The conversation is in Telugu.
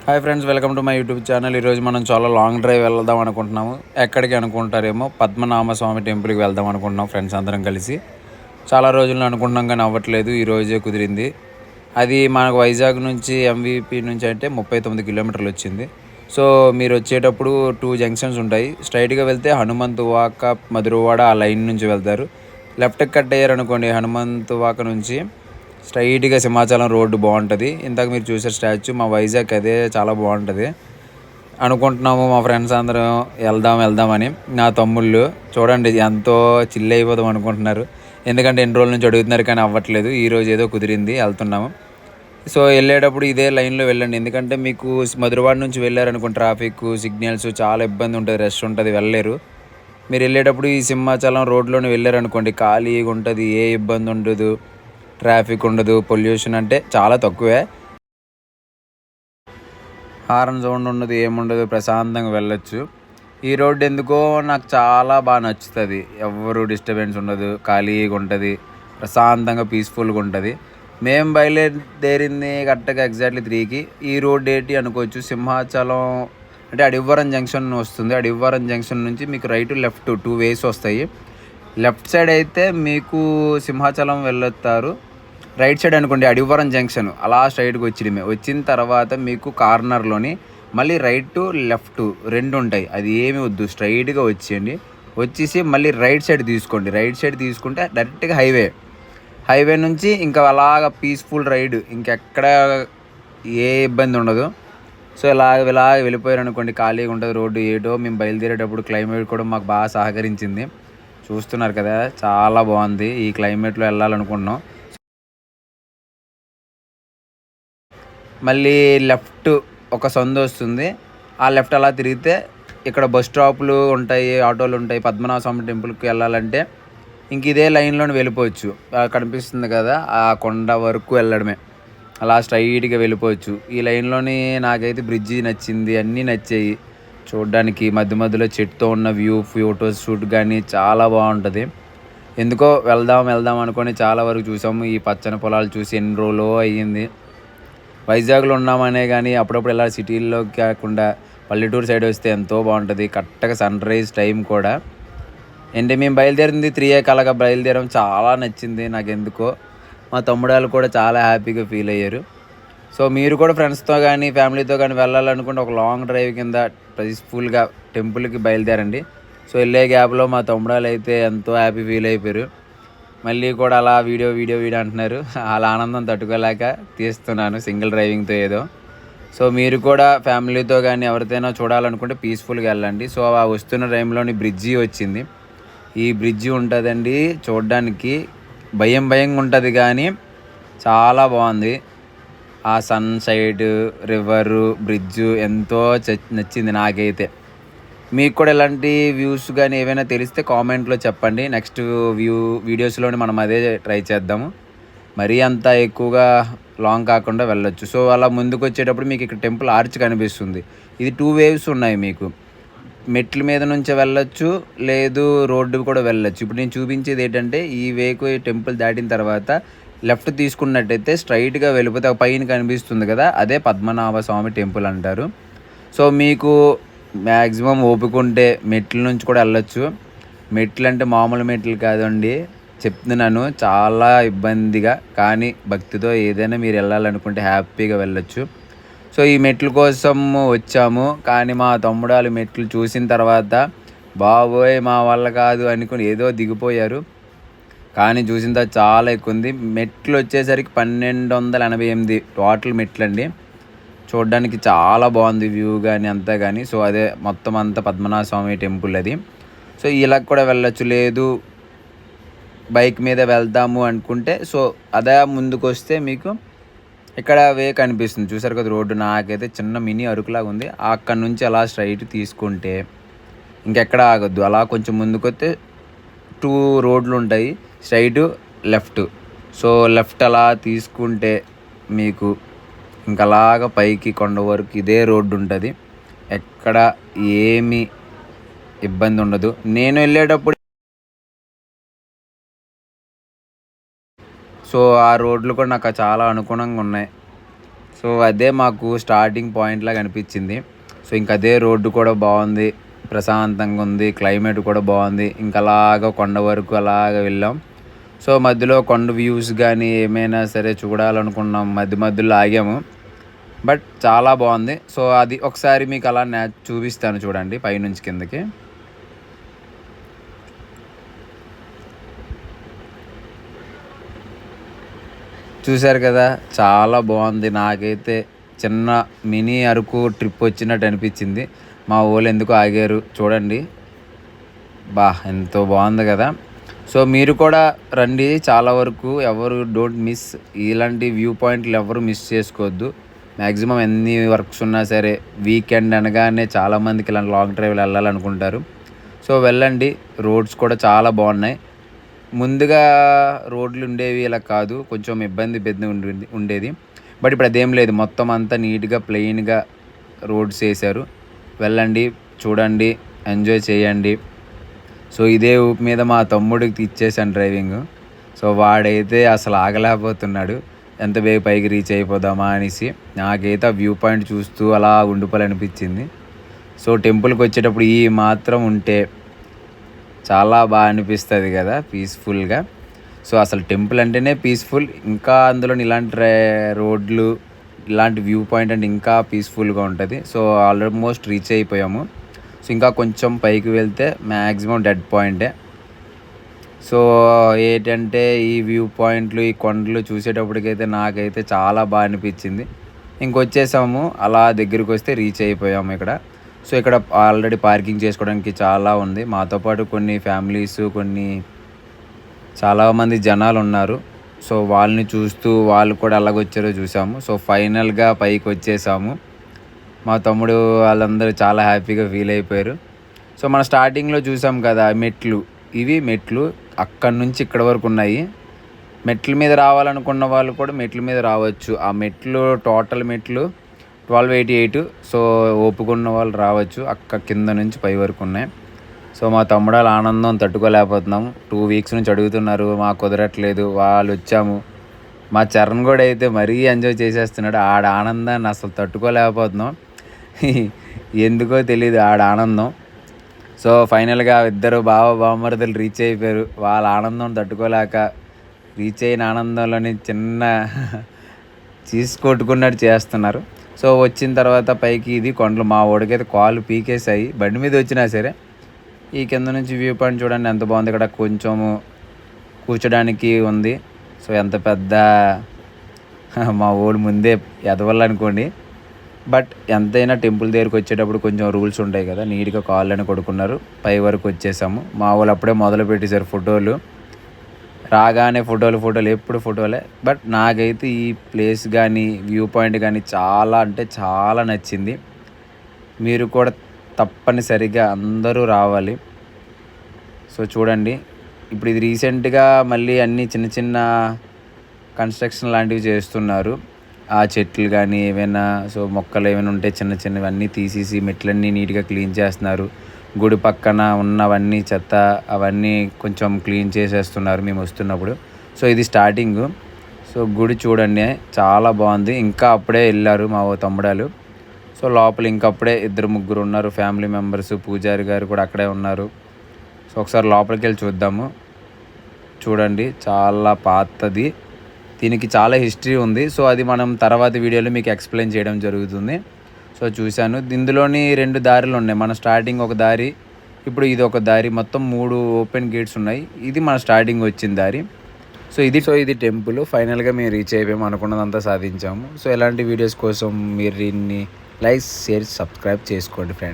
Hi friends, welcome to my YouTube channel. ఈరోజు మనం చాలా లాంగ్ డ్రైవ్ వెళ్దాం అనుకుంటున్నాము. ఎక్కడికి అనుకుంటారేమో, పద్మనాభ స్వామి టెంపుల్కి వెళ్దాం అనుకుంటున్నాం ఫ్రెండ్స్ అందరం కలిసి. చాలా రోజులు అనుకుంటున్నాం కానీ అవ్వట్లేదు, ఈ రోజే కుదిరింది. అది మనకు వైజాగ్ నుంచి ఎంవీపీ నుంచి అంటే 39 కిలోమీటర్లు వచ్చింది. సో మీరు వచ్చేటప్పుడు 2 జంక్షన్స్ ఉంటాయి. స్ట్రైట్గా వెళ్తే హనుమంతు వాక, మధురవాడ ఆ లైన్ నుంచి వెళ్తారు. లెఫ్ట్కి కట్ అయ్యారనుకోండి, హనుమంతు వాక నుంచి స్ట్రైట్గా సింహాచలం రోడ్డు బాగుంటుంది. ఇందాక మీరు చూసే స్టాచ్యూ మా వైజాగ్ అదే, చాలా బాగుంటుంది. అనుకుంటున్నాము మా ఫ్రెండ్స్ అందరం వెళ్దామని. నా తమ్ముళ్ళు చూడండి ఎంతో చిల్ అయిపోదాం అనుకుంటున్నారు. ఎందుకంటే ఎన్ని రోజుల నుంచి అడుగుతున్నారు కానీ అవ్వట్లేదు. ఈరోజు ఏదో కుదిరింది, వెళ్తున్నాము. సో వెళ్ళేటప్పుడు ఇదే లైన్లో వెళ్ళండి. ఎందుకంటే మీకు మధురవాడ నుంచి వెళ్ళారనుకోండి, ట్రాఫిక్ సిగ్నల్స్ చాలా ఇబ్బంది ఉంటుంది, రష్ ఉంటుంది, వెళ్ళలేరు. మీరు వెళ్ళేటప్పుడు ఈ సింహాచలం రోడ్లోనే వెళ్ళారనుకోండి, ఖాళీగా ఉంటుంది, ఏ ఇబ్బంది ఉండదు, ట్రాఫిక్ ఉండదు, పొల్యూషన్ అంటే చాలా తక్కువే, హారన్ సౌండ్ ఉండదు, ఏముండదు, ప్రశాంతంగా వెళ్ళొచ్చు. ఈ రోడ్డు ఎందుకో నాకు చాలా బాగా నచ్చుతుంది. ఎవరు డిస్టర్బెన్స్ ఉండదు, ఖాళీగా ఉంటుంది, ప్రశాంతంగా పీస్ఫుల్గా ఉంటుంది. మేము బయలుదేరింది కరెక్ట్గా ఎగ్జాక్ట్లీ 3కి. ఈ రోడ్ ఏంటి అనుకోవచ్చు, సింహాచలం అంటే అడివ్వరం జంక్షన్ వస్తుంది. అడివ్వరం జంక్షన్ నుంచి మీకు రైట్ లెఫ్ట్ 2 వేస్ వస్తాయి. లెఫ్ట్ సైడ్ అయితే మీకు సింహాచలం వెళ్ళొస్తారు. రైట్ సైడ్ అనుకోండి అడివ్వరం జంక్షన్, అలా స్ట్రైట్గా వచ్చిన తర్వాత మీకు కార్నర్లోని మళ్ళీ రైట్ లెఫ్ట్ 2 ఉంటాయి. అది ఏమి వద్దు, స్ట్రైట్గా వచ్చేయండి. వచ్చేసి మళ్ళీ రైట్ సైడ్ తీసుకోండి. రైట్ సైడ్ తీసుకుంటే డైరెక్ట్గా హైవే నుంచి ఇంకా అలాగ పీస్ఫుల్ రైడ్, ఇంకెక్కడ ఏ ఇబ్బంది ఉండదు. సో ఇలాగ వెళ్ళిపోయారు అనుకోండి, ఖాళీగా ఉంటుంది రోడ్డు. ఏటో మేము బయలుదేరేటప్పుడు క్లైమేట్ కూడా మాకు బాగా సహకరించింది. చూస్తున్నారు కదా, చాలా బాగుంది. ఈ క్లైమేట్లో వెళ్ళాలనుకుంటున్నాం. మళ్ళీ లెఫ్ట్ ఒక సందు వస్తుంది. ఆ లెఫ్ట్ అలా తిరిగితే ఇక్కడ బస్ స్టాపులు ఉంటాయి, ఆటోలు ఉంటాయి. పద్మనాభ స్వామి టెంపుల్కి వెళ్ళాలంటే ఇంక ఇదే లైన్లోనే వెళ్ళిపోవచ్చు. కనిపిస్తుంది కదా, ఆ కొండ వరకు వెళ్ళడమే, అలా స్ట్రైట్గా వెళ్ళిపోవచ్చు. ఈ లైన్లోని నాకైతే బ్రిడ్జి నచ్చింది, అన్నీ నచ్చాయి. చూడడానికి మధ్యలో చెట్టుతో ఉన్న వ్యూ, ఫోటోస్ షూట్ కానీ చాలా బాగుంటుంది. ఎందుకో వెళ్దాం అనుకొని చాలా వరకు చూసాము. ఈ పచ్చని పొలాలు చూసి ఎన్ని రోజులు అయ్యింది. వైజాగ్లో ఉన్నామనే కానీ అప్పుడప్పుడు ఇలా సిటీల్లో కాకుండా పల్లెటూరు సైడ్ వస్తే ఎంతో బాగుంటుంది. కరెక్ట్గా సన్ రైజ్ టైం కూడా. అంటే మేము బయలుదేరింది 3 కలగా బయలుదేరాం. చాలా నచ్చింది నాకు ఎందుకో. మా తమ్ముడాలు కూడా చాలా హ్యాపీగా ఫీల్ అయ్యారు. సో మీరు కూడా ఫ్రెండ్స్తో కానీ ఫ్యామిలీతో కానీ వెళ్ళాలనుకుంటే ఒక లాంగ్ డ్రైవ్ కింద పీస్ఫుల్గా టెంపుల్కి బయలుదేరండి. సో వెళ్ళే గ్యాప్లో మా తమ్ముడాలు అయితే ఎంతో హ్యాపీ ఫీల్ అయిపోయారు. మళ్ళీ కూడా అలా వీడియో అంటున్నారు. అలా ఆనందం తట్టుకోలేక తీస్తున్నాను సింగిల్ డ్రైవింగ్తో ఏదో. సో మీరు కూడా ఫ్యామిలీతో కానీ ఎవరితోనో చూడాలనుకుంటే పీస్ఫుల్గా వెళ్ళండి. సో ఆ వస్తున్న టైంలోని బ్రిడ్జి వచ్చింది. ఈ బ్రిడ్జి ఉంటుందండి, చూడడానికి భయంగా ఉంటుంది కానీ చాలా బాగుంది. ఆ సన్సైడ్, రివరు, బ్రిడ్జు ఎంతో నచ్చింది నాకైతే. మీకు కూడా ఇలాంటి వ్యూస్ కానీ ఏవైనా తెలిస్తే కామెంట్లో చెప్పండి. నెక్స్ట్ వీడియోస్లోనే మనం అదే ట్రై చేద్దాము. మరీ అంత ఎక్కువగా లాంగ్ కాకుండా వెళ్ళొచ్చు. సో అలా ముందుకు వచ్చేటప్పుడు మీకు ఇక్కడ టెంపుల్ ఆర్చ్ కనిపిస్తుంది. ఇది 2 వేవ్స్ ఉన్నాయి. మీకు మెట్ల మీద నుంచి వెళ్ళొచ్చు, లేదు రోడ్డు కూడా వెళ్ళొచ్చు. ఇప్పుడు నేను చూపించేది ఏంటంటే ఈ వేకు టెంపుల్ దాటిన తర్వాత లెఫ్ట్ తీసుకున్నట్టయితే స్ట్రైట్గా వెళ్ళిపోతే పైన కనిపిస్తుంది కదా, అదే పద్మనాభ స్వామి టెంపుల్ అంటారు. సో మీకు మ్యాక్సిమం ఓపిక ఉంటే మెట్ల నుంచి కూడా వెళ్ళొచ్చు. మెట్లు అంటే మామూలు మెట్లు కాదండి, చెప్తున్నాను, చాలా ఇబ్బందిగా. కానీ భక్తితో ఏదైనా మీరు వెళ్ళాలనుకుంటే హ్యాపీగా వెళ్ళొచ్చు. సో ఈ మెట్ల కోసం వచ్చాము. కానీ మా తమ్ముడాలు మెట్లు చూసిన తర్వాత బాబోయ్ మా వల్ల కాదు అనుకుని ఏదో దిగిపోయారు. కానీ చూసిన తర్వాత చాలా ఎక్కువ ఉంది. మెట్లు వచ్చేసరికి 1288 టోటల్ మెట్లు అండి. చూడడానికి చాలా బాగుంది వ్యూ కానీ అంతా కానీ. సో అదే మొత్తం అంతా పద్మనాభ స్వామి టెంపుల్ అది. సో ఇలా కూడా వెళ్ళొచ్చు, లేదు బైక్ మీద వెళ్దాము అనుకుంటే సో అదే ముందుకు వస్తే మీకు ఇక్కడ వే కనిపిస్తుంది. చూసారు కదా రోడ్డు, నాకైతే చిన్న మినీ అరకులాగా ఉంది. అక్కడ నుంచి అలా స్ట్రైట్ తీసుకుంటే ఇంకెక్కడ ఆగొద్దు. అలా కొంచెం ముందుకు వస్తే 2 రోడ్లు ఉంటాయి, స్ట్రైట్ లెఫ్ట్. సో లెఫ్ట్ అలా తీసుకుంటే మీకు ఇంకలాగా పైకి కొండ వరకు ఇదే రోడ్డు ఉంటుంది. ఎక్కడ ఏమి ఇబ్బంది ఉండదు. నేను వెళ్ళేటప్పుడు సో ఆ రోడ్లు కూడా నాకు చాలా అనుగుణంగా ఉన్నాయి. సో అదే మాకు స్టార్టింగ్ పాయింట్ లాగా అనిపించింది. సో ఇంక అదే రోడ్డు కూడా బాగుంది, ప్రశాంతంగా ఉంది, క్లైమేట్ కూడా బాగుంది. ఇంకా అలాగా కొండ వరకు అలాగ వెళ్ళాం. సో మధ్యలో కొండ వ్యూస్ కానీ ఏమైనా సరే చూడాలనుకున్నాం, మధ్య మధ్యలో ఆగాము. బట్ చాలా బాగుంది. సో అది ఒకసారి మీకు అలా చూపిస్తాను చూడండి పైనుంచి కిందకి. చూశారు కదా, చాలా బాగుంది. నాకైతే చిన్న మినీ అరకు ట్రిప్ వచ్చినట్టు అనిపించింది. మా వాళ్ళు ఎందుకు ఆగారు చూడండి, ఎంతో బాగుంది కదా. సో మీరు కూడా రండి, చాలా వరకు ఎవరు డోంట్ మిస్ ఇలాంటి వ్యూ పాయింట్లు, ఎవరు మిస్ చేసుకోవద్దు. మ్యాక్సిమం ఎన్ని వర్క్స్ ఉన్నా సరే వీకెండ్ అనగానే చాలామందికి ఇలాంటి లాంగ్ డ్రైవ్లు వెళ్ళాలనుకుంటారు. సో వెళ్ళండి, రోడ్స్ కూడా చాలా బాగున్నాయి. ముందుగా రోడ్లు ఉండేవి ఇలా కాదు, కొంచెం ఇబ్బంది ఉండేది. బట్ ఇప్పుడు అదేం లేదు, మొత్తం అంతా నీట్గా ప్లెయిన్గా రోడ్స్ వేశారు. వెళ్ళండి, చూడండి, ఎంజాయ్ చేయండి. సో ఇదే ఊపి మీద మా తమ్ముడికి ఇచ్చేసాను డ్రైవింగ్. సో వాడైతే అసలు ఆగలేకపోతున్నాడు, ఎంత బేగ పైకి రీచ్ అయిపోదామా అనేసి. నాకైతే ఆ వ్యూ పాయింట్ చూస్తూ అలా ఉండిపోవాలనిపించింది. సో టెంపుల్కి వచ్చేటప్పుడు ఈ మాత్రం ఉంటే చాలా బాగా అనిపిస్తుంది కదా, పీస్ఫుల్గా. సో అసలు టెంపుల్ అంటేనే పీస్ఫుల్, ఇంకా అందులో ఇలాంటి రోడ్లు, ఇలాంటి వ్యూ పాయింట్ అంటే ఇంకా పీస్ఫుల్గా ఉంటుంది. సో ఆల్మోస్ట్ రీచ్ అయిపోయాము. సో ఇంకా కొంచెం పైకి వెళ్తే మ్యాక్సిమం డెడ్ పాయింటే. సో ఏంటంటే ఈ వ్యూ పాయింట్లు, ఈ కొండలు చూసేటప్పటికైతే నాకైతే చాలా బాగా అనిపించింది. ఇంకొచ్చేసాము, అలా దగ్గరికి వస్తే రీచ్ అయిపోయాము ఇక్కడ. సో ఇక్కడ ఆల్రెడీ పార్కింగ్ చేసుకోవడానికి చాలా ఉంది. మాతో పాటు కొన్ని ఫ్యామిలీస్, చాలామంది జనాలు ఉన్నారు. సో వాళ్ళని చూస్తూ వాళ్ళు కూడా ఎలాగొచ్చారో చూసాము. సో ఫైనల్గా పైకి వచ్చేసాము. మా తమ్ముడు వాళ్ళందరూ చాలా హ్యాపీగా ఫీల్ అయిపోయారు. సో మన స్టార్టింగ్లో చూసాం కదా మెట్లు, ఇవి మెట్లు అక్కడి నుంచి ఇక్కడ వరకు ఉన్నాయి. మెట్ల మీద రావాలనుకున్న వాళ్ళు కూడా మెట్ల మీద రావచ్చు. ఆ మెట్లు టోటల్ మెట్లు 1288. సో ఓపుకున్న వాళ్ళు రావచ్చు. కింద నుంచి పై వరకు ఉన్నాయి. సో మా తమ్ముడు వాళ్ళ ఆనందం తట్టుకోలేకపోతున్నాము. 2 వీక్స్ నుంచి అడుగుతున్నారు, మాకు కుదరట్లేదు. వాళ్ళు వచ్చాము. మా చరణ్ కూడా అయితే మరీ ఎంజాయ్ చేసేస్తున్నాడు. ఆడ ఆనందాన్ని అసలు తట్టుకోలేకపోతున్నాం. ఎందుకో తెలియదు ఆడ ఆనందం. సో ఫైనల్గా ఇద్దరు బావమరుదులు రీచ్ అయిపోయారు. వాళ్ళ ఆనందం తట్టుకోలేక రీచ్ అయిన ఆనందంలోని చిన్న కొట్టుకున్నట్టు చేస్తున్నారు. సో వచ్చిన తర్వాత పైకి ఇది కొండలు, మా ఓడికైతే కాళ్ళు పీకేసాయి బండి మీద వచ్చినా సరే. ఈ కింద నుంచి వ్యూ పాయింట్ చూడండి ఎంత బాగుంది. ఇక్కడ కొంచెము కూర్చోడానికి ఉంది. సో ఎంత పెద్ద మా ఓడి ముందే ఎదవాలనుకోండి. బట్ ఎంతైనా టెంపుల్ దగ్గరికి వచ్చేటప్పుడు కొంచెం రూల్స్ ఉంటాయి కదా, నీట్గా కాళ్ళని కొడుకున్నారు. పై వరకు వచ్చేసాము. మా వాళ్ళు అప్పుడే మొదలు పెట్టేశారు ఫోటోలు. రాగానే ఫోటోలు ఎప్పుడు ఫోటోలే. బట్ నాకైతే ఈ ప్లేస్ కానీ వ్యూ పాయింట్ కానీ చాలా అంటే చాలా నచ్చింది. మీరు కూడా తప్పనిసరిగా అందరూ రావాలి. సో చూడండి, ఇప్పుడు ఇది రీసెంట్గా మళ్ళీ అన్నీ చిన్న చిన్న కన్స్ట్రక్షన్ లాంటివి చేస్తున్నారు. ఆ చెట్లు కానీ ఏమైనా, సో మొక్కలు ఏమైనా ఉంటే చిన్న చిన్నవి అన్నీ తీసేసి మెట్లన్నీ నీట్గా క్లీన్ చేస్తున్నారు. గుడి పక్కన ఉన్నవన్నీ చెత్త అవన్నీ కొంచెం క్లీన్ చేసేస్తున్నారు మేము వస్తున్నప్పుడు. సో ఇది స్టార్టింగ్. సో గుడి చూడండి చాలా బాగుంది. ఇంకా అప్పుడే వెళ్ళారు మా తమ్ముడాలు. సో లోపల ఇంకప్పుడే 2-3 ఉన్నారు ఫ్యామిలీ మెంబర్స్. పూజారి గారు కూడా అక్కడే ఉన్నారు. సో ఒకసారి లోపలికి వెళ్ళి చూద్దాము. చూడండి చాలా పాతది, దీనికి చాలా హిస్టరీ ఉంది. సో అది మనం తర్వాత వీడియోలో మీకు ఎక్స్ప్లెయిన్ చేయడం జరుగుతుంది. సో చూశాను, ఇందులోని 2 దారులు ఉన్నాయి. మన స్టార్టింగ్ ఒక దారి, ఇప్పుడు ఇది ఒక దారి, మొత్తం 3 ఓపెన్ గేట్స్ ఉన్నాయి. ఇది మన స్టార్టింగ్ వచ్చిన దారి. సో ఇది టెంపుల్. ఫైనల్గా మేము రీచ్ అయిపోయాము, అనుకున్నదంతా సాధించాము. సో ఇలాంటి వీడియోస్ కోసం మీరు దీన్ని లైక్, షేర్, సబ్స్క్రైబ్ చేసుకోండి ఫ్రెండ్స్.